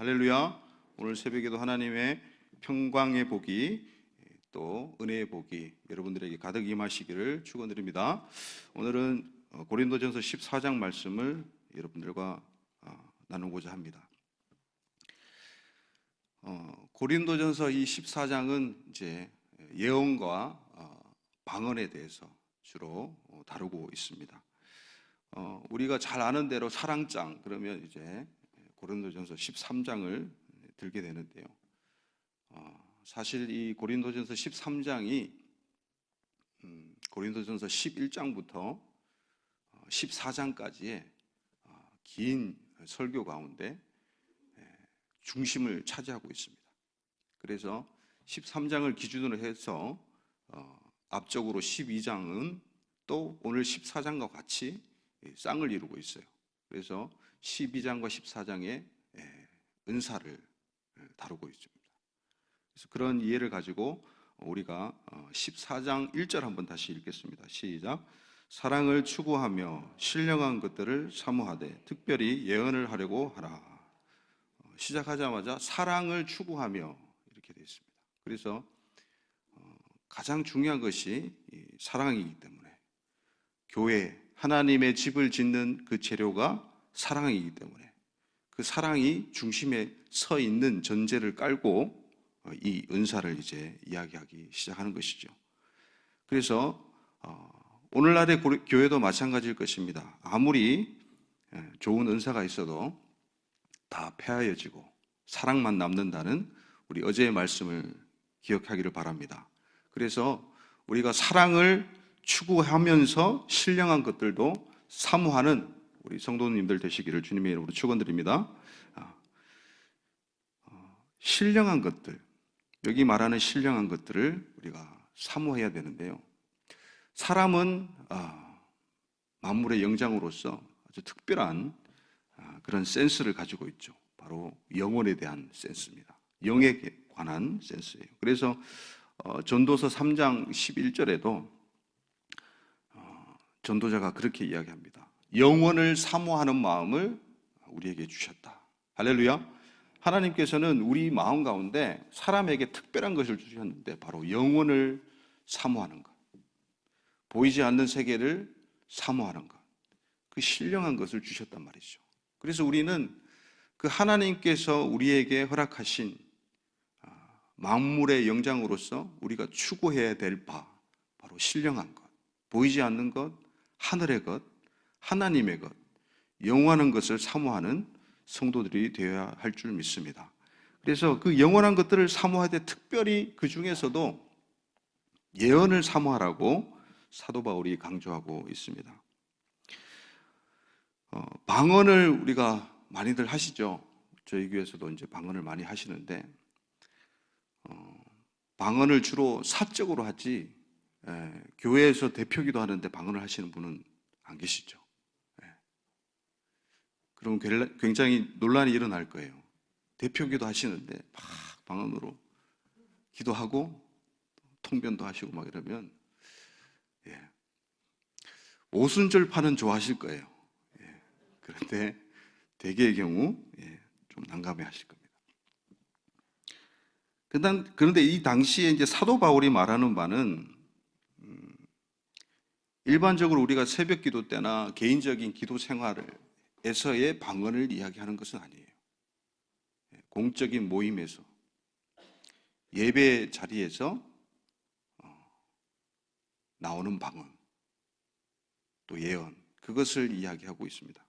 할렐루야. 오늘 새벽에도 하나님의 평강의 복이 또 은혜의 복이 여러분들에게 가득 임하시기를 축원드립니다. 오늘은 고린도전서 14장 말씀을 여러분들과 나누고자 합니다. 고린도전서 이 14장은 이제 예언과 방언에 대해서 주로 다루고 있습니다. 우리가 잘 아는 대로 사랑장 그러면 이제 고린도전서 13장을 들게 되는데요. 사실 이 고린도전서 13장이 고린도전서 11장부터 14장까지의 긴 설교 가운데 중심을 차지하고 있습니다. 그래서 13장을 기준으로 해서 앞쪽으로 12장은 또 오늘 14장과 같이 쌍을 이루고 있어요. 그래서 12장과 14장의 은사를 다루고 있습니다. 그래서 그런 이해를 가지고 우리가 14장 1절 한번 다시 읽겠습니다. 시작. 사랑을 추구하며 신령한 것들을 사모하되 특별히 예언을 하려고 하라. 시작하자마자 사랑을 추구하며 이렇게 되어 있습니다. 그래서 가장 중요한 것이 사랑이기 때문에 교회 하나님의 집을 짓는 그 재료가 사랑이기 때문에 그 사랑이 중심에 서 있는 전제를 깔고 이 은사를 이제 이야기하기 시작하는 것이죠. 그래서 오늘날의 교회도 마찬가지일 것입니다. 아무리 좋은 은사가 있어도 다 폐하여지고 사랑만 남는다는 우리 어제의 말씀을 기억하기를 바랍니다. 그래서 우리가 사랑을 추구하면서 신령한 것들도 사모하는 우리 성도님들 되시기를 주님의 이름으로 축원드립니다. 신령한 것들, 여기 말하는 신령한 것들을 우리가 사모해야 되는데요. 사람은 만물의 영장으로서 아주 특별한 그런 센스를 가지고 있죠. 바로 영혼에 대한 센스입니다. 영에 관한 센스예요. 그래서 전도서 3장 11절에도 전도자가 그렇게 이야기합니다. 영원을 사모하는 마음을 우리에게 주셨다. 할렐루야. 하나님께서는 우리 마음 가운데 사람에게 특별한 것을 주셨는데 바로 영원을 사모하는 것, 보이지 않는 세계를 사모하는 것, 그 신령한 것을 주셨단 말이죠. 그래서 우리는 그 하나님께서 우리에게 허락하신 만물의 영장으로서 우리가 추구해야 될 바, 바로 신령한 것, 보이지 않는 것, 하늘의 것, 하나님의 것, 영원한 것을 사모하는 성도들이 되어야 할 줄 믿습니다. 그래서 그 영원한 것들을 사모할 때 특별히 그 중에서도 예언을 사모하라고 사도 바울이 강조하고 있습니다. 방언을 우리가 많이들 하시죠. 저희 교회에서도 이제 방언을 많이 하시는데 방언을 주로 사적으로 하지 교회에서 대표기도 하는데 방언을 하시는 분은 안 계시죠. 그럼 굉장히 논란이 일어날 거예요. 대표기도 하시는데 막 방언으로 기도하고 통변도 하시고 막 이러면 오순절파는 좋아하실 거예요. 그런데 대개의 경우 좀 난감해 하실 겁니다. 그런데 이 당시에 이제 사도 바울이 말하는 바는 일반적으로 우리가 새벽 기도 때나 개인적인 기도 생활에서의 방언을 이야기하는 것은 아니에요. 공적인 모임에서 예배 자리에서 나오는 방언 또 예언 그것을 이야기하고 있습니다.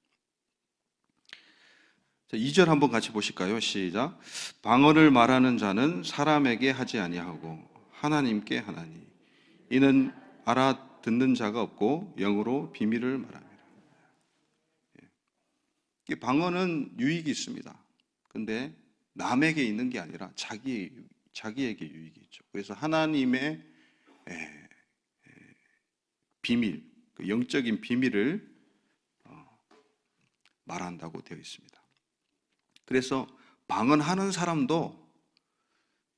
자, 2절 한번 같이 보실까요? 시작. 방언을 말하는 자는 사람에게 하지 아니하고 하나님께 하나니 이는 알아듣는 자가 없고 영으로 비밀을 말합니다. 방언은 유익이 있습니다. 근데 남에게 있는 게 아니라 자기에게 유익이 있죠. 그래서 하나님의 비밀, 그 영적인 비밀을 말한다고 되어 있습니다. 그래서 방언하는 사람도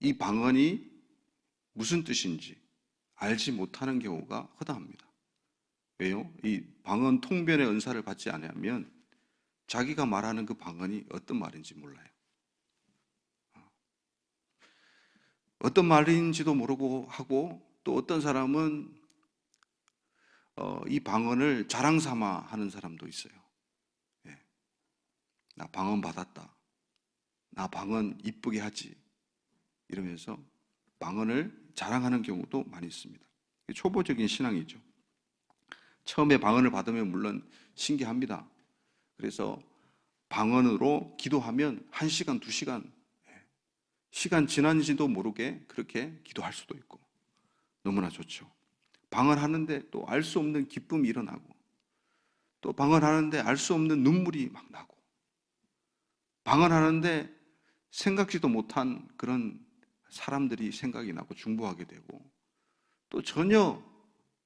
이 방언이 무슨 뜻인지 알지 못하는 경우가 허다합니다. 왜요? 이 방언 통변의 은사를 받지 않으면 자기가 말하는 그 방언이 어떤 말인지 몰라요. 어떤 말인지도 모르고 하고, 또 어떤 사람은 이 방언을 자랑 삼아 하는 사람도 있어요. 예. 나 방언 받았다. 나 방언 이쁘게 하지. 이러면서 방언을 자랑하는 경우도 많이 있습니다. 초보적인 신앙이죠. 처음에 방언을 받으면 물론 신기합니다. 그래서 방언으로 기도하면 1시간, 2시간, 시간 지난지도 모르게 그렇게 기도할 수도 있고 너무나 좋죠. 방언하는데 또 알 수 없는 기쁨이 일어나고, 또 방언하는데 알 수 없는 눈물이 막 나고, 방언하는데 생각지도 못한 그런 사람들이 생각이 나고 중보하게 되고, 또 전혀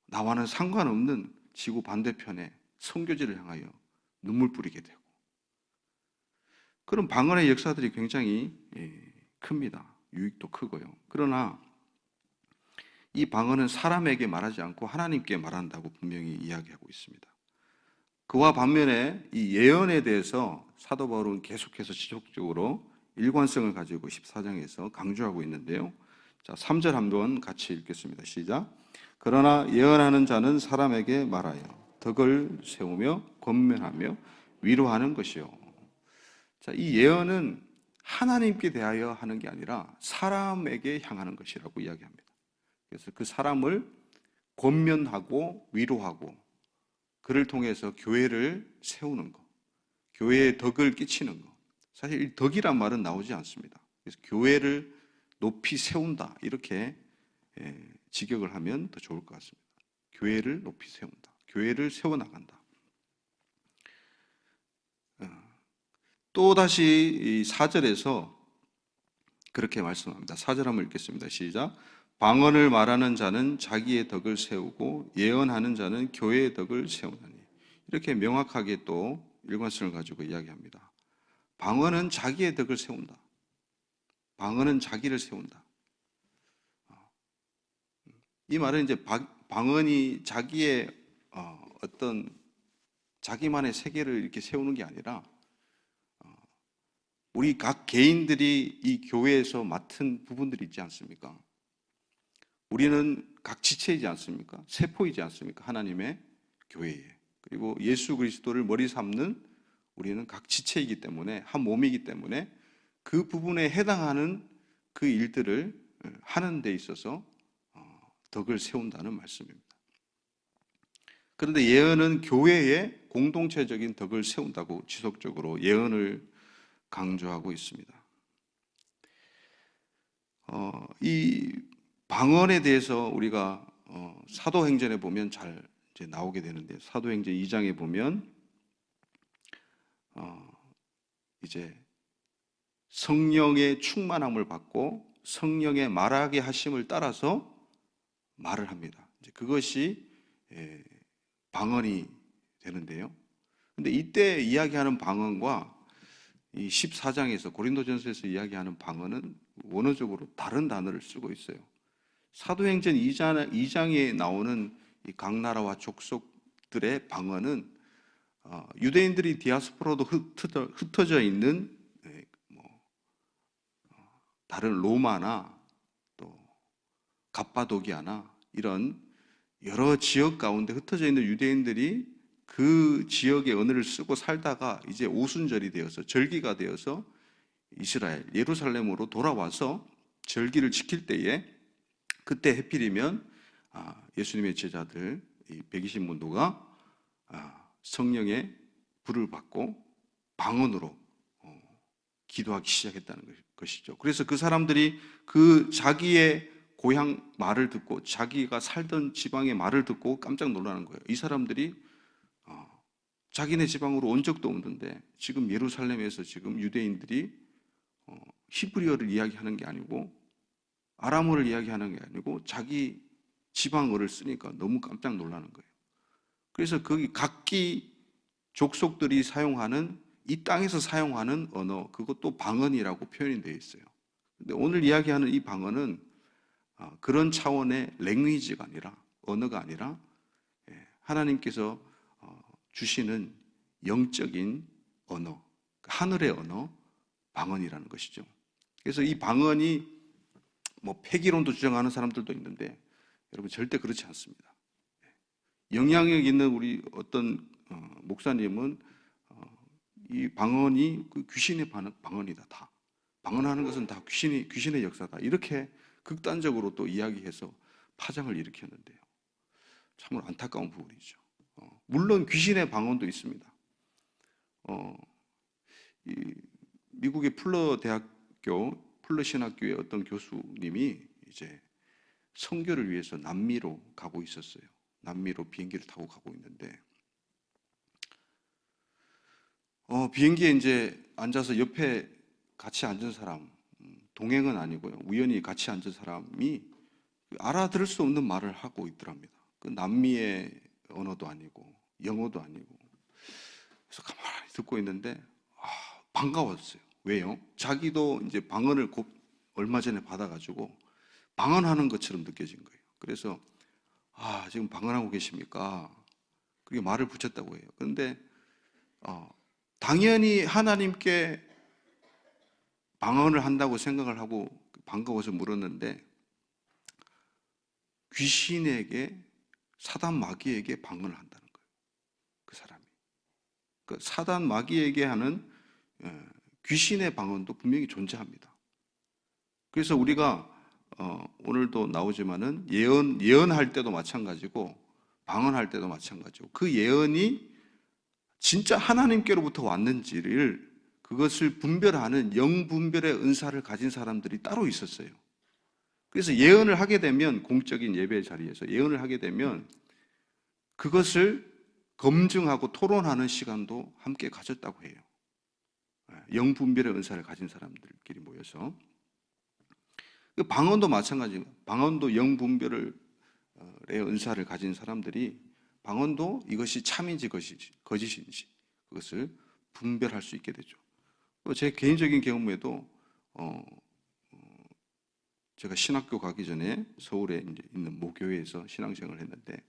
나와는 상관없는 지구 반대편에 선교지를 향하여 눈물 뿌리게 되고, 그런 방언의 역사들이 굉장히 큽니다. 유익도 크고요. 그러나 이 방언은 사람에게 말하지 않고 하나님께 말한다고 분명히 이야기하고 있습니다. 그와 반면에 이 예언에 대해서 사도 바울은 계속해서 지속적으로 일관성을 가지고 14장에서 강조하고 있는데요. 자, 3절 한번 같이 읽겠습니다. 시작. 그러나 예언하는 자는 사람에게 말하여 덕을 세우며 권면하며 위로하는 것이요. 자, 이 예언은 하나님께 대하여 하는 게 아니라 사람에게 향하는 것이라고 이야기합니다. 그래서 그 사람을 권면하고 위로하고, 그를 통해서 교회를 세우는 것, 교회에 덕을 끼치는 것. 사실 이 덕이란 말은 나오지 않습니다. 그래서 교회를 높이 세운다, 이렇게 직역을 하면 더 좋을 것 같습니다. 교회를 높이 세운다, 교회를 세워나간다. 또다시 4절에서 그렇게 말씀합니다. 4절 한번 읽겠습니다. 시작. 방언을 말하는 자는 자기의 덕을 세우고 예언하는 자는 교회의 덕을 세우나니. 이렇게 명확하게 또 일관성을 가지고 이야기합니다. 방언은 자기의 덕을 세운다. 방언은 자기를 세운다. 이 말은 이제 방언이 자기의 어떤 자기만의 세계를 이렇게 세우는 게 아니라, 우리 각 개인들이 이 교회에서 맡은 부분들이 있지 않습니까? 우리는 각 지체이지 않습니까? 세포이지 않습니까? 하나님의 교회에. 그리고 예수 그리스도를 머리 삼는 우리는 각 지체이기 때문에, 한 몸이기 때문에 그 부분에 해당하는 그 일들을 하는 데 있어서 덕을 세운다는 말씀입니다. 그런데 예언은 교회의 공동체적인 덕을 세운다고 지속적으로 예언을 강조하고 있습니다. 이 방언에 대해서 우리가 사도행전에 보면 잘 이제 나오게 되는데, 사도행전 2장에 보면 이제 성령의 충만함을 받고 성령의 말하게 하심을 따라서 말을 합니다. 이제 그것이 방언이 되는데요. 근데 이때 이야기하는 방언과 이 14장에서 고린도전서에서 이야기하는 방언은 원어적으로 다른 단어를 쓰고 있어요. 사도행전 2장에 나오는 이 각 나라와 족속들의 방언은 유대인들이 디아스포라도 흩어져 있는 다른 로마나 또 갑바도기아나 이런 여러 지역 가운데 흩어져 있는 유대인들이 그 지역의 언어를 쓰고 살다가 이제 오순절이 되어서, 절기가 되어서 이스라엘, 예루살렘으로 돌아와서 절기를 지킬 때에, 그때 해필이면 예수님의 제자들 120문도가 성령의 불을 받고 방언으로 기도하기 시작했다는 것이죠. 그래서 그 사람들이 그 자기의 고향 말을 듣고, 자기가 살던 지방의 말을 듣고 깜짝 놀라는 거예요. 이 사람들이 자기네 지방으로 온 적도 없는데 지금 예루살렘에서 지금 유대인들이 히브리어를 이야기하는 게 아니고 아람어를 이야기하는 게 아니고 자기 지방어를 쓰니까 너무 깜짝 놀라는 거예요. 그래서 거기 각기 족속들이 사용하는, 이 땅에서 사용하는 언어, 그것도 방언이라고 표현이 되어 있어요. 근데 오늘 이야기하는 이 방언은 그런 차원의 랭귀지가 아니라, 언어가 아니라 하나님께서 주시는 영적인 언어, 하늘의 언어, 방언이라는 것이죠. 그래서 이 방언이 뭐 폐기론도 주장하는 사람들도 있는데 여러분 절대 그렇지 않습니다. 영향력 있는 우리 어떤 목사님은 이 방언이 그 귀신의 방언이다. 다 방언하는 것은 다 귀신의 역사다. 이렇게 극단적으로 또 이야기해서 파장을 일으켰는데요. 참으로 안타까운 부분이죠. 물론 귀신의 방언도 있습니다. 이 미국의 풀러 대학교 풀러 신학교의 어떤 교수님이 이제 선교를 위해서 남미로 가고 있었어요. 남미로 비행기를 타고 가고 있는데 비행기에 이제 앉아서 옆에 같이 앉은 사람, 동행은 아니고요. 우연히 같이 앉은 사람이 알아들을 수 없는 말을 하고 있더랍니다. 그 남미의 언어도 아니고 영어도 아니고. 그래서 가만히 듣고 있는데 반가웠어요. 왜요? 자기도 이제 방언을 얼마 전에 받아가지고 방언하는 것처럼 느껴진 거예요. 그래서 지금 방언하고 계십니까? 그게 말을 붙였다고 해요. 그런데 당연히 하나님께 방언을 한다고 생각을 하고 반가워서 물었는데 귀신에게 사단 마귀에게 방언을 한다는 거예요. 그 사람이. 그 사단 마귀에게 하는 귀신의 방언도 분명히 존재합니다. 그래서 우리가 오늘도 나오지만은 예언할 때도 마찬가지고 방언할 때도 마찬가지고 그 예언이 진짜 하나님께로부터 왔는지를 그것을 분별하는 영분별의 은사를 가진 사람들이 따로 있었어요. 그래서 예언을 하게 되면 공적인 예배 자리에서 예언을 하게 되면 그것을 검증하고 토론하는 시간도 함께 가졌다고 해요. 영분별의 은사를 가진 사람들끼리 모여서 방언도 마찬가지입니다. 방언도 영분별의 은사를 가진 사람들이 방언도 이것이 참인지 거짓인지 그것을 분별할 수 있게 되죠. 제 개인적인 경우에도 제가 신학교 가기 전에 서울에 이제 있는 모교회에서 신앙생활을 했는데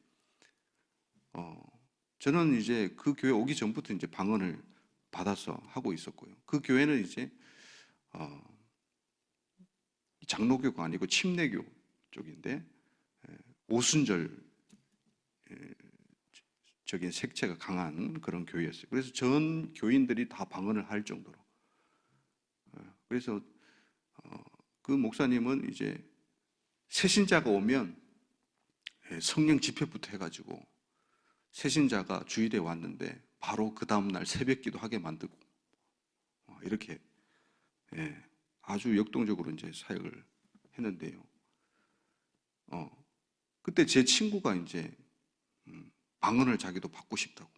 저는 이제 그 교회 오기 전부터 이제 방언을 받아서 하고 있었고요. 그 교회는 이제 장로교가 아니고 침례교 쪽인데 오순절 적인 색채가 강한 그런 교회였어요. 그래서 전 교인들이 다 방언을 할 정도로. 그래서 그 목사님은 이제 새신자가 오면 성령 집회부터 해가지고 새신자가 주일에 왔는데 바로 그 다음날 새벽기도 하게 만들고 이렇게 아주 역동적으로 이제 사역을 했는데요. 그때 제 친구가 이제 방언을 자기도 받고 싶다고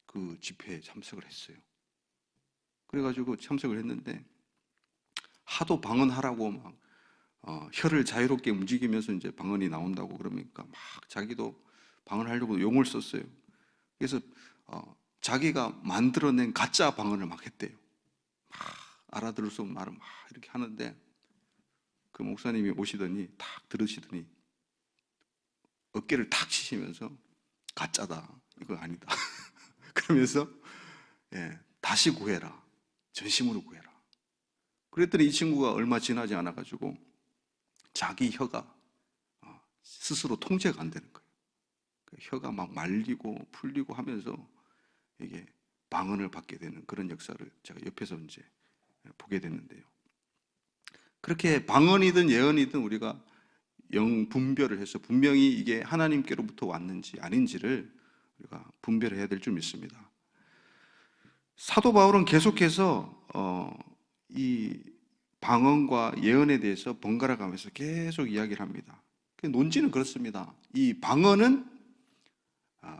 그 집회에 참석을 했어요. 그래가지고 참석을 했는데 하도 방언하라고 막 혀를 자유롭게 움직이면서 이제 방언이 나온다고 그러니까 막 자기도 방언하려고 용을 썼어요. 그래서 자기가 만들어낸 가짜 방언을 막 했대요. 막 알아들을 수 없는 말을 막 이렇게 하는데 그 목사님이 오시더니 탁 들으시더니 어깨를 탁 치시면서 가짜다. 이거 아니다. 그러면서 다시 구해라. 전심으로 구해라. 그랬더니 이 친구가 얼마 지나지 않아가지고 자기 혀가 스스로 통제가 안 되는 거예요. 혀가 막 말리고 풀리고 하면서 이게 방언을 받게 되는 그런 역사를 제가 옆에서 이제 보게 됐는데요. 그렇게 방언이든 예언이든 우리가 영 분별을 해서 분명히 이게 하나님께로부터 왔는지 아닌지를 우리가 분별해야 될 줄 믿습니다. 사도 바울은 계속해서 이 방언과 예언에 대해서 번갈아 가면서 계속 이야기를 합니다. 논지는 그렇습니다. 이 방언은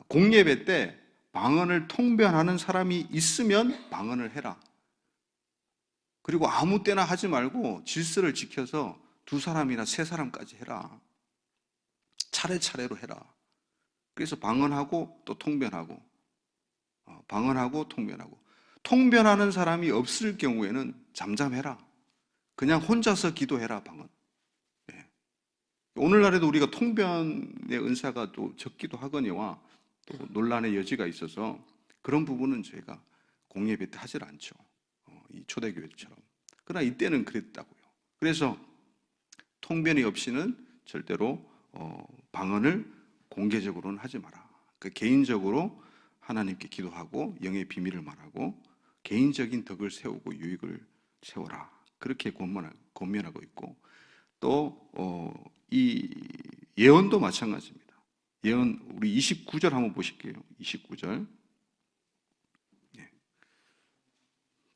공예배 때 방언을 통변하는 사람이 있으면 방언을 해라. 그리고 아무 때나 하지 말고 질서를 지켜서 2사람이나 3사람까지 해라. 차례차례로 해라. 그래서 방언하고 또 통변하고 방언하고 통변하고 통변하는 사람이 없을 경우에는 잠잠해라. 그냥 혼자서 기도해라. 방언. 오늘날에도 우리가 통변의 은사가 또 적기도 하거니와 또 논란의 여지가 있어서 그런 부분은 저희가 공예배 때 하질 않죠. 이 초대교회처럼. 그러나 이때는 그랬다고요. 그래서 통변이 없이는 절대로 방언을 공개적으로는 하지 마라. 그 개인적으로 하나님께 기도하고 영의 비밀을 말하고 개인적인 덕을 세우고 유익을 세워라. 그렇게 권면하고 있고, 또 이 예언도 마찬가지입니다. 예언 우리 29절 한번 보실게요. 29절.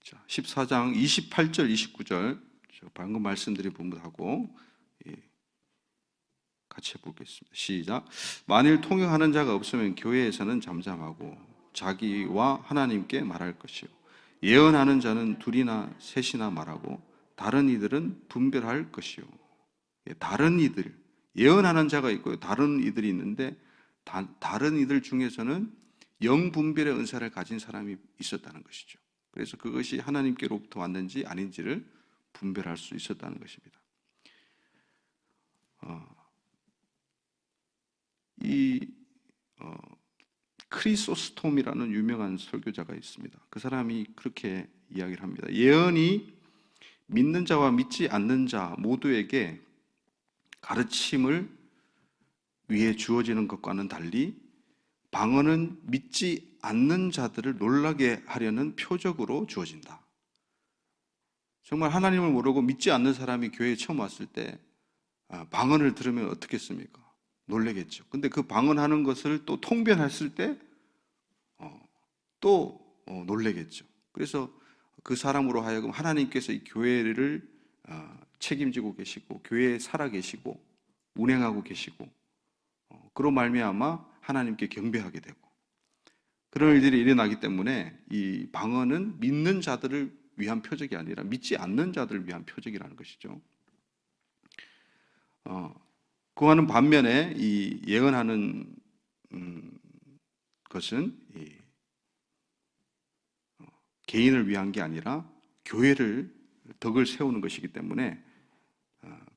자, 14장 28절 29절 방금 말씀드린 부분하고 같이 해보겠습니다. 시작. 만일 통역하는 자가 없으면 교회에서는 잠잠하고 자기와 하나님께 말할 것이요, 예언하는 자는 둘이나 셋이나 말하고 다른 이들은 분별할 것이요. 다른 이들, 예언하는 자가 있고요, 다른 이들이 있는데 다른 이들 중에서는 영분별의 은사를 가진 사람이 있었다는 것이죠. 그래서 그것이 하나님께로부터 왔는지 아닌지를 분별할 수 있었다는 것입니다. 크리소스톰이라는 유명한 설교자가 있습니다. 그 사람이 그렇게 이야기를 합니다. 예언이 믿는 자와 믿지 않는 자 모두에게 가르침을 위해 주어지는 것과는 달리 방언은 믿지 않는 자들을 놀라게 하려는 표적으로 주어진다. 정말 하나님을 모르고 믿지 않는 사람이 교회에 처음 왔을 때 방언을 들으면 어떻겠습니까? 놀라겠죠. 근데 그 방언하는 것을 또 통변했을 때 또 놀라겠죠. 그래서 그 사람으로 하여금 하나님께서 이 교회를 책임지고 계시고 교회에 살아 계시고 운행하고 계시고 그로 말미암아 하나님께 경배하게 되고 그런 일들이 일어나기 때문에 이 방언은 믿는 자들을 위한 표적이 아니라 믿지 않는 자들을 위한 표적이라는 것이죠. 그와는 반면에 이 예언하는 것은 개인을 위한 게 아니라 교회를 덕을 세우는 것이기 때문에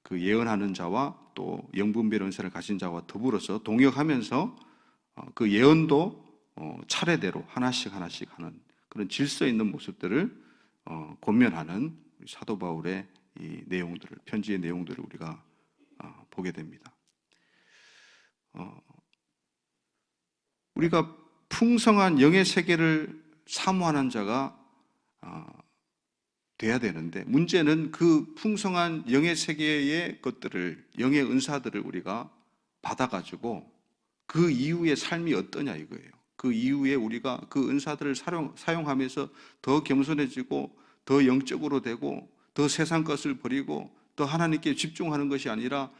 그 예언하는 자와 또 영분별 은사를 가진 자와 더불어서 동역하면서 그 예언도 차례대로 하나씩 하는 그런 질서 있는 모습들을 권면하는 사도 바울의 이 내용들을, 편지의 내용들을 우리가 보게 됩니다. 우리가 풍성한 영의 세계를 사모하는 자가 돼야 되는데, 문제는 그 풍성한 영의 세계의 것들을, 영의 은사들을 우리가 받아가지고 그 이후의 삶이 어떠냐 이거예요. 그 이후에 우리가 그 은사들을 사용하면서 더 겸손해지고 더 영적으로 되고 더 세상 것을 버리고 더 하나님께 집중하는 것이 아니라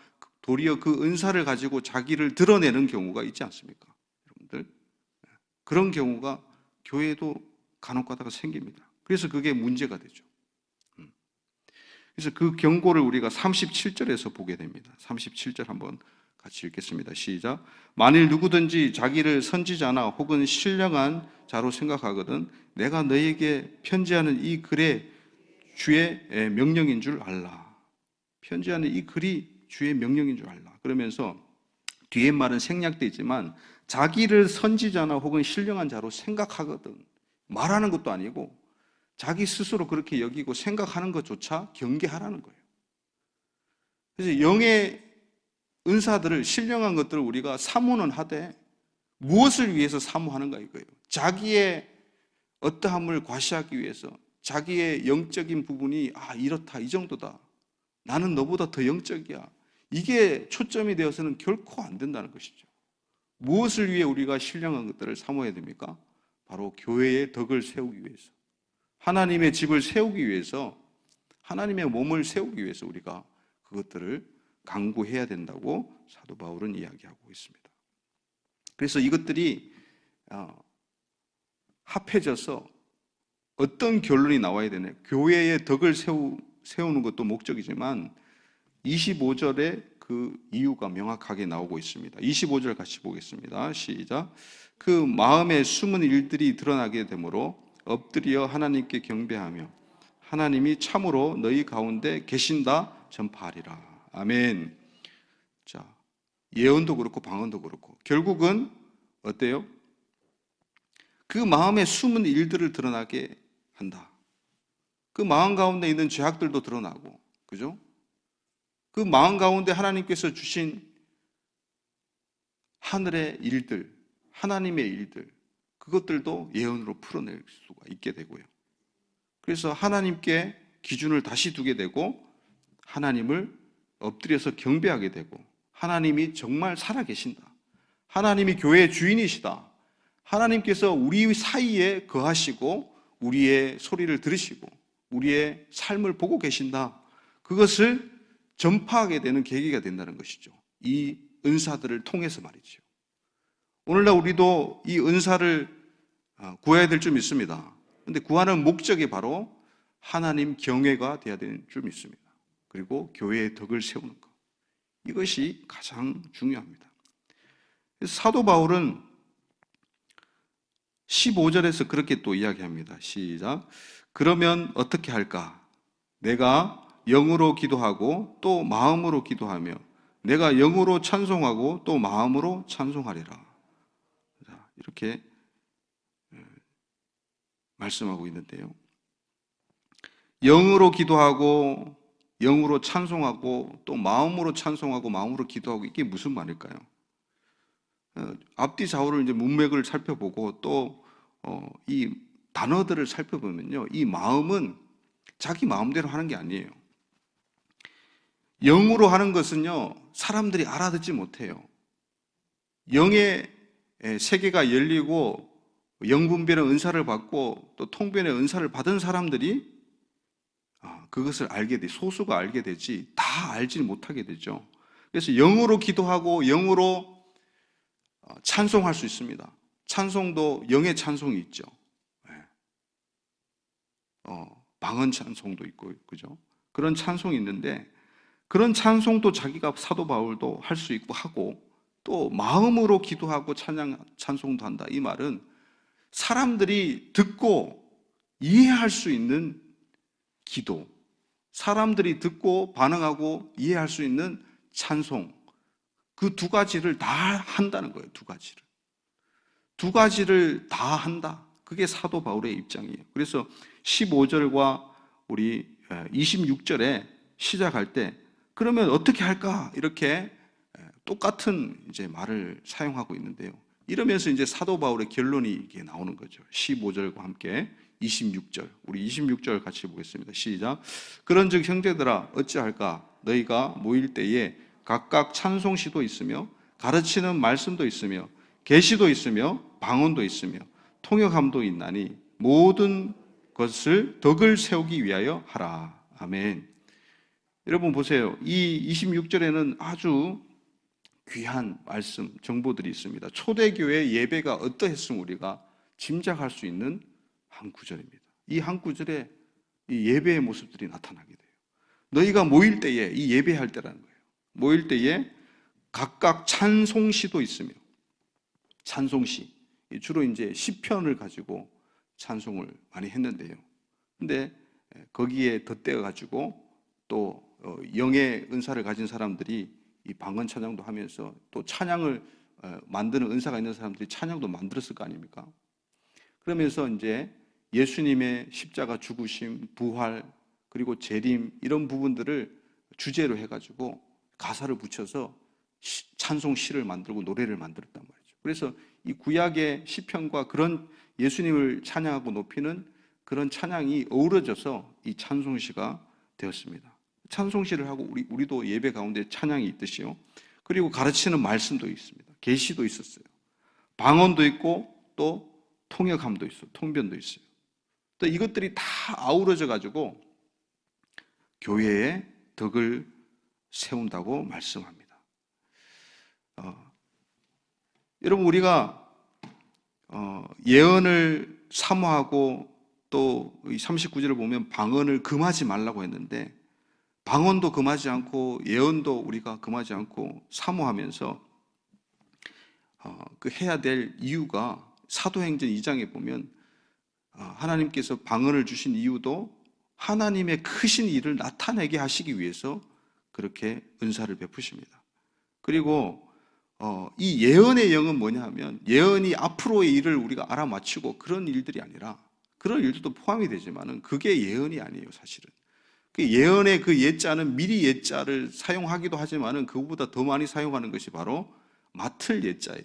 도리어 그 은사를 가지고 자기를 드러내는 경우가 있지 않습니까? 여러분들, 그런 경우가 교회에도 간혹 가다가 생깁니다. 그래서 그게 문제가 되죠. 그래서 그 경고를 우리가 37절에서 보게 됩니다. 37절 한번 같이 읽겠습니다. 시작. 만일 누구든지 자기를 선지자나 혹은 신령한 자로 생각하거든 내가 너에게 편지하는 이 글의 주의 명령인 줄 알라. 편지하는 이 글이 주의 명령인 줄 알라. 그러면서 뒤에 말은 생략되어 있지만 자기를 선지자나 혹은 신령한 자로 생각하거든, 말하는 것도 아니고 자기 스스로 그렇게 여기고 생각하는 것조차 경계하라는 거예요. 그래서 영의 은사들을, 신령한 것들을 우리가 사모는 하되 무엇을 위해서 사모하는가 이거예요. 자기의 어떠함을 과시하기 위해서, 자기의 영적인 부분이 이렇다, 이 정도다, 나는 너보다 더 영적이야, 이게 초점이 되어서는 결코 안 된다는 것이죠. 무엇을 위해 우리가 신령한 것들을 사모해야 됩니까? 바로 교회의 덕을 세우기 위해서, 하나님의 집을 세우기 위해서, 하나님의 몸을 세우기 위해서 우리가 그것들을 강구해야 된다고 사도 바울은 이야기하고 있습니다. 그래서 이것들이 합해져서 어떤 결론이 나와야 되냐, 교회의 덕을 세우는 것도 목적이지만 25절에 그 이유가 명확하게 나오고 있습니다. 25절 같이 보겠습니다. 시작. 그 마음에 숨은 일들이 드러나게 되므로 엎드려 하나님께 경배하며 하나님이 참으로 너희 가운데 계신다 전파하리라. 아멘. 자, 예언도 그렇고 방언도 그렇고 결국은 어때요? 그 마음에 숨은 일들을 드러나게 한다. 그 마음 가운데 있는 죄악들도 드러나고, 그죠? 그 마음 가운데 하나님께서 주신 하늘의 일들, 하나님의 일들, 그것들도 예언으로 풀어낼 수가 있게 되고요. 그래서 하나님께 기준을 다시 두게 되고 하나님을 엎드려서 경배하게 되고 하나님이 정말 살아계신다. 하나님이 교회의 주인이시다. 하나님께서 우리 사이에 거하시고 우리의 소리를 들으시고 우리의 삶을 보고 계신다. 그것을 전파하게 되는 계기가 된다는 것이죠. 이 은사들을 통해서 말이죠. 오늘날 우리도 이 은사를 구해야 될 줄 믿습니다. 그런데 구하는 목적이 바로 하나님 경외가 되어야 되는 줄 믿습니다. 그리고 교회의 덕을 세우는 것. 이것이 가장 중요합니다. 그래서 사도 바울은 15절에서 그렇게 또 이야기합니다. 시작. 그러면 어떻게 할까? 내가 영으로 기도하고 또 마음으로 기도하며 내가 영으로 찬송하고 또 마음으로 찬송하리라. 이렇게 말씀하고 있는데요. 영으로 기도하고 영으로 찬송하고 또 마음으로 찬송하고 마음으로 기도하고 이게 무슨 말일까요? 앞뒤 좌우를 이제 문맥을 살펴보고 또 이 단어들을 살펴보면요, 이 마음은 자기 마음대로 하는 게 아니에요. 영으로 하는 것은요, 사람들이 알아듣지 못해요. 영의 세계가 열리고 영분별의 은사를 받고 또 통변의 은사를 받은 사람들이 그것을 알게 돼, 소수가 알게 되지 다 알지 못하게 되죠. 그래서 영으로 기도하고 영으로 찬송할 수 있습니다. 찬송도 영의 찬송이 있죠. 방언 찬송도 있고, 그죠? 그런 찬송이 있는데 그런 찬송도 자기가 사도 바울도 할 수 있고 하고 또 마음으로 기도하고 찬송도 한다. 이 말은 사람들이 듣고 이해할 수 있는 기도, 사람들이 듣고 반응하고 이해할 수 있는 찬송, 그 두 가지를 다 한다는 거예요. 두 가지를 다 한다. 그게 사도 바울의 입장이에요. 그래서 15절과 우리 26절에 시작할 때 그러면 어떻게 할까? 이렇게 똑같은 이제 말을 사용하고 있는데요. 이러면서 이제 사도 바울의 결론이 이게 나오는 거죠. 15절과 함께 26절. 우리 26절 같이 보겠습니다. 시작. 그런즉 형제들아 어찌할까? 너희가 모일 때에 각각 찬송시도 있으며 가르치는 말씀도 있으며 계시도 있으며 방언도 있으며 통역함도 있나니 모든 것을 덕을 세우기 위하여 하라. 아멘. 여러분 보세요. 이 26절에는 아주 귀한 말씀, 정보들이 있습니다. 초대교회 예배가 어떠했으면 우리가 짐작할 수 있는 한 구절입니다. 이 한 구절에 이 예배의 모습들이 나타나게 돼요. 너희가 모일 때에, 이 예배할 때라는 거예요. 모일 때에 각각 찬송시도 있으며, 찬송시, 주로 이제 시편을 가지고 찬송을 많이 했는데요. 근데 거기에 덧대어 가지고 또 영의 은사를 가진 사람들이 이 방언 찬양도 하면서 또 찬양을 만드는 은사가 있는 사람들이 찬양도 만들었을 거 아닙니까? 그러면서 이제 예수님의 십자가 죽으심, 부활, 그리고 재림 이런 부분들을 주제로 해가지고 가사를 붙여서 찬송시를 만들고 노래를 만들었단 말이죠. 그래서 이 구약의 시편과 그런 예수님을 찬양하고 높이는 그런 찬양이 어우러져서 이 찬송시가 되었습니다. 찬송시를 하고 우리도 예배 가운데 찬양이 있듯이요. 그리고 가르치는 말씀도 있습니다. 계시도 있었어요. 방언도 있고 또 통역함도 있어요. 통변도 있어요. 또 이것들이 다 아우러져 가지고 교회의 덕을 세운다고 말씀합니다. 여러분 우리가 예언을 사모하고 또 39절을 보면 방언을 금하지 말라고 했는데 방언도 금하지 않고 예언도 우리가 금하지 않고 사모하면서 그 해야 될 이유가 사도행전 2장에 보면 하나님께서 방언을 주신 이유도 하나님의 크신 일을 나타내게 하시기 위해서 그렇게 은사를 베푸십니다. 그리고 이 예언의 영은 뭐냐 하면 예언이 앞으로의 일을 우리가 알아맞히고 그런 일들이 아니라 그런 일들도 포함이 되지만은 그게 예언이 아니에요, 사실은. 그 예언의 그 예자는 미리 예자를 사용하기도 하지만은 그거보다 더 많이 사용하는 것이 바로 맡을 예자예요.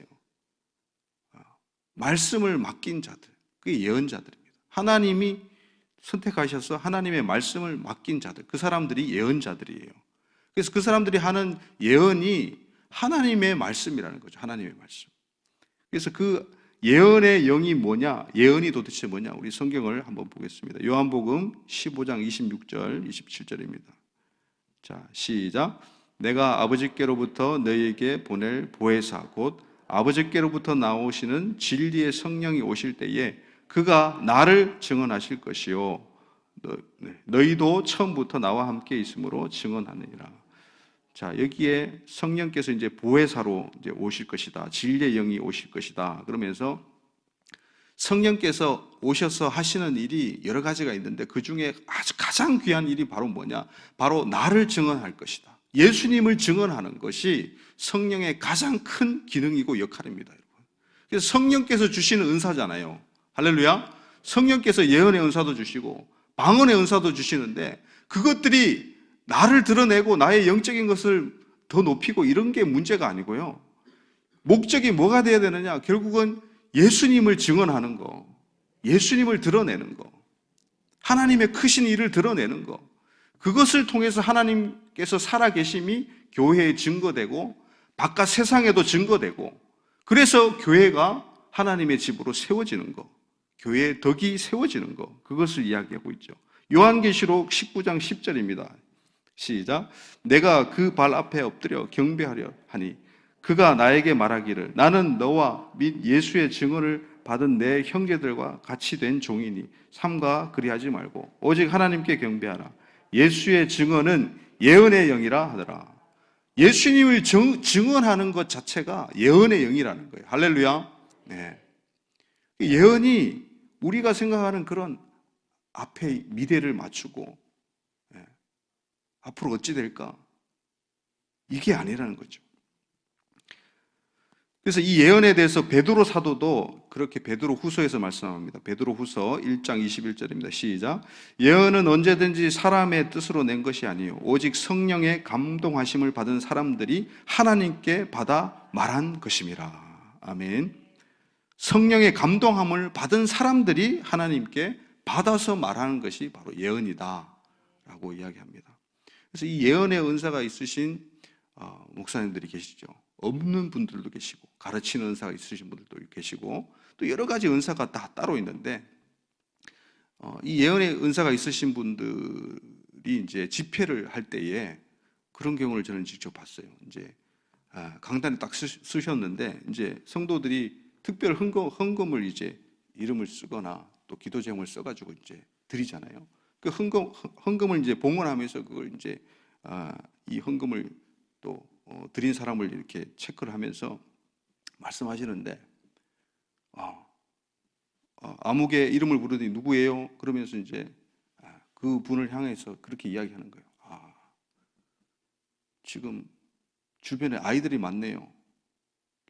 말씀을 맡긴 자들, 그게 예언자들입니다. 하나님이 선택하셔서 하나님의 말씀을 맡긴 자들, 그 사람들이 예언자들이에요. 그래서 그 사람들이 하는 예언이 하나님의 말씀이라는 거죠. 하나님의 말씀. 그래서 그 예언의 영이 뭐냐? 예언이 도대체 뭐냐? 우리 성경을 한번 보겠습니다. 요한복음 15장 26절, 27절입니다. 자, 시작. 내가 아버지께로부터 너희에게 보낼 보혜사 곧 아버지께로부터 나오시는 진리의 성령이 오실 때에 그가 나를 증언하실 것이요 너희도 처음부터 나와 함께 있으므로 증언하느니라. 자, 여기에 성령께서 이제 보혜사로 이제 오실 것이다. 진리의 영이 오실 것이다. 그러면서 성령께서 오셔서 하시는 일이 여러 가지가 있는데 그 중에 아주 가장 귀한 일이 바로 뭐냐? 바로 나를 증언할 것이다. 예수님을 증언하는 것이 성령의 가장 큰 기능이고 역할입니다, 여러분. 그래서 성령께서 주시는 은사잖아요. 할렐루야. 성령께서 예언의 은사도 주시고 방언의 은사도 주시는데 그것들이 나를 드러내고 나의 영적인 것을 더 높이고 이런 게 문제가 아니고요. 목적이 뭐가 돼야 되느냐? 결국은 예수님을 증언하는 거, 예수님을 드러내는 거, 하나님의 크신 일을 드러내는 거, 그것을 통해서 하나님께서 살아계심이 교회에 증거되고 바깥 세상에도 증거되고 그래서 교회가 하나님의 집으로 세워지는 거, 교회의 덕이 세워지는 거, 그것을 이야기하고 있죠. 요한계시록 19장 10절입니다. 시작. 내가 그 발 앞에 엎드려 경배하려 하니 그가 나에게 말하기를 나는 너와 및 예수의 증언을 받은 내 형제들과 같이 된 종이니 삼가 그리하지 말고 오직 하나님께 경배하라. 예수의 증언은 예언의 영이라 하더라. 예수님을 증언하는 것 자체가 예언의 영이라는 거예요. 할렐루야. 네. 예언이 우리가 생각하는 그런 앞에 미래를 맞추고 앞으로 어찌 될까? 이게 아니라는 거죠. 그래서 이 예언에 대해서 베드로 사도도 그렇게 베드로 후서에서 말씀합니다. 베드로 후서 1장 21절입니다. 시작. 예언은 언제든지 사람의 뜻으로 낸 것이 아니요 오직 성령의 감동하심을 받은 사람들이 하나님께 받아 말한 것임이라. 아멘. 성령의 감동함을 받은 사람들이 하나님께 받아서 말하는 것이 바로 예언이다 라고 이야기합니다. 그래서 이 예언의 은사가 있으신 목사님들이 계시죠. 없는 분들도 계시고 가르치는 은사가 있으신 분들도 계시고 또 여러 가지 은사가 다 따로 있는데 이 예언의 은사가 있으신 분들이 이제 집회를 할 때에 그런 경우를 저는 직접 봤어요. 이제 강단에 딱 쓰셨는데 이제 성도들이 특별 헌금을 이제 이름을 쓰거나 또 기도 제목을 써가지고 이제 드리잖아요. 그 헌금을 이제 봉헌하면서 그걸 이제 이 헌금을 또 드린 사람을 이렇게 체크를 하면서 말씀하시는데 아무개 이름을 부르더니 누구예요? 그러면서 이제 그 분을 향해서 그렇게 이야기하는 거예요. 지금 주변에 아이들이 많네요.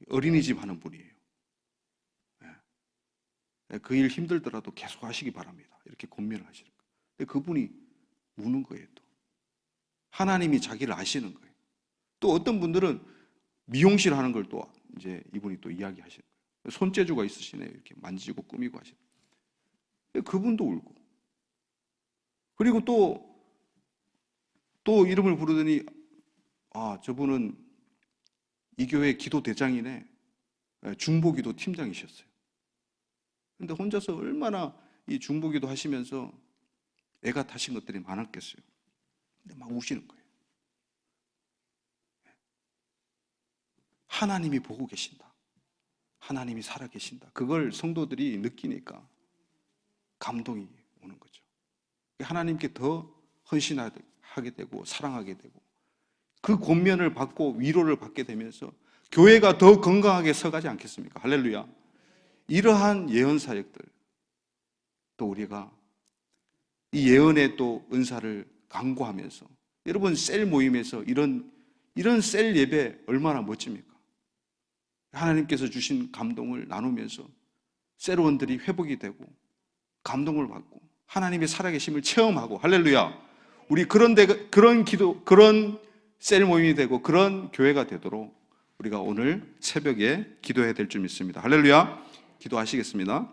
어린이집 하는 분이에요. 그 일 힘들더라도 계속 하시기 바랍니다. 이렇게 권면을 하시는 거예요. 근데 그분이 우는 거예요. 또 하나님이 자기를 아시는 거예요. 또 어떤 분들은 미용실 하는 걸 또 이제 이분이 또 이야기하시는 거예요. 손재주가 있으시네요. 이렇게 만지고 꾸미고 하시는 거예요. 그분도 울고. 그리고 또 이름을 부르더니 저분은 이 교회 기도 대장이네. 중보기도 팀장이셨어요. 근데 혼자서 얼마나 이 중보기도 하시면서 애가 타신 것들이 많았겠어요. 근데 막 우시는 거예요. 하나님이 보고 계신다. 하나님이 살아계신다. 그걸 성도들이 느끼니까 감동이 오는 거죠. 하나님께 더 헌신하게 되고 사랑하게 되고 그 권면을 받고 위로를 받게 되면서 교회가 더 건강하게 서가지 않겠습니까? 할렐루야. 이러한 예언 사역들 또 우리가 이 예언의 또 은사를 강구하면서 여러분 셀 모임에서 이런 셀 예배 얼마나 멋집니까? 하나님께서 주신 감동을 나누면서 셀원들이 회복이 되고 감동을 받고 하나님의 살아계심을 체험하고 할렐루야. 우리 그런 기도, 그런 셀 모임이 되고 그런 교회가 되도록 우리가 오늘 새벽에 기도해야 될 줄 믿습니다. 할렐루야. 기도하시겠습니다.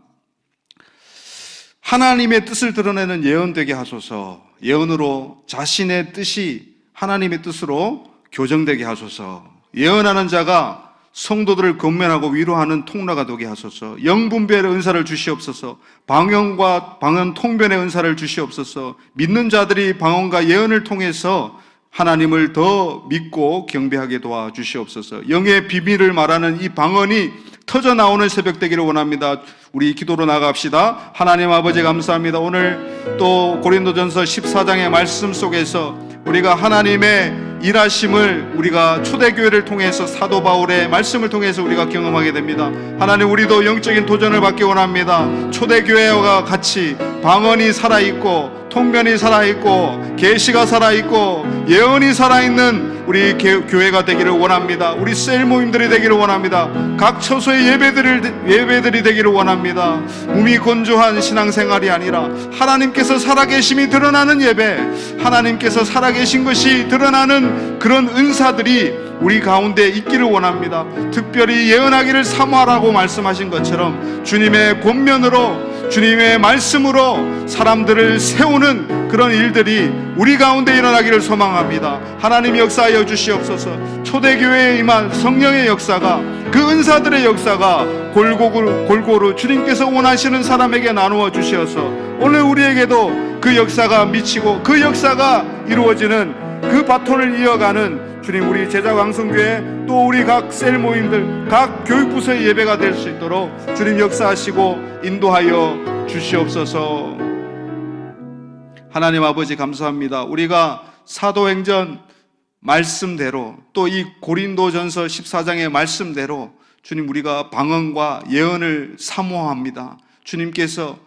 하나님의 뜻을 드러내는 예언 되게 하소서. 예언으로 자신의 뜻이 하나님의 뜻으로 교정되게 하소서. 예언하는 자가 성도들을 권면하고 위로하는 통로가 되게 하소서. 영분별의 은사를 주시옵소서. 방언과 방언 통변의 은사를 주시옵소서. 믿는 자들이 방언과 예언을 통해서 하나님을 더 믿고 경배하게 도와주시옵소서. 영의 비밀을 말하는 이 방언이 터져 나오는 새벽 되기를 원합니다. 우리 기도로 나갑시다. 하나님 아버지 감사합니다. 오늘 또 고린도전서 14장의 말씀 속에서 우리가 하나님의 일하심을 우리가 초대교회를 통해서 사도 바울의 말씀을 통해서 우리가 경험하게 됩니다. 하나님, 우리도 영적인 도전을 받기 원합니다. 초대교회와 같이 방언이 살아있고 통변이 살아있고 계시가 살아있고 예언이 살아있는 우리 교회가 되기를 원합니다. 우리 셀 모임들이 되기를 원합니다. 각 처소의 예배들이 되기를 원합니다. 몸이 건조한 신앙생활이 아니라 하나님께서 살아계심이 드러나는 예배, 하나님께서 살아계신 것이 드러나는 그런 은사들이 우리 가운데 있기를 원합니다. 특별히 예언하기를 사모하라고 말씀하신 것처럼 주님의 권면으로, 주님의 말씀으로 사람들을 세우는 그런 일들이 우리 가운데 일어나기를 소망합니다. 하나님 역사하여 주시옵소서. 초대교회에 임한 성령의 역사가, 그 은사들의 역사가 골고루 주님께서 원하시는 사람에게 나누어 주셔서 오늘 우리에게도 그 역사가 미치고 그 역사가 이루어지는 그 바톤을 이어가는 주님, 우리 제자광성교회 또 우리 각 셀 모임들, 각 교육부서의 예배가 될 수 있도록 주님 역사하시고 인도하여 주시옵소서. 하나님 아버지 감사합니다. 우리가 사도행전 말씀대로 또 이 고린도전서 14장의 말씀대로 주님, 우리가 방언과 예언을 사모합니다. 주님께서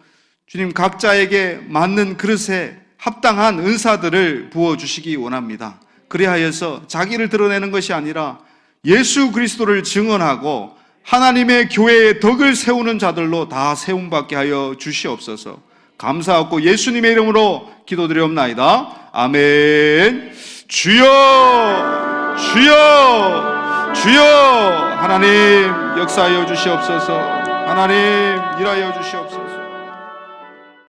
주님 각자에게 맞는 그릇에 합당한 은사들을 부어주시기 원합니다. 그리하여서 자기를 드러내는 것이 아니라 예수 그리스도를 증언하고 하나님의 교회의 덕을 세우는 자들로 다 세움받게 하여 주시옵소서. 감사하고 예수님의 이름으로 기도드리옵나이다. 아멘. 주여, 주여, 주여. 하나님 역사하여 주시옵소서. 하나님 일하여 주시옵소서.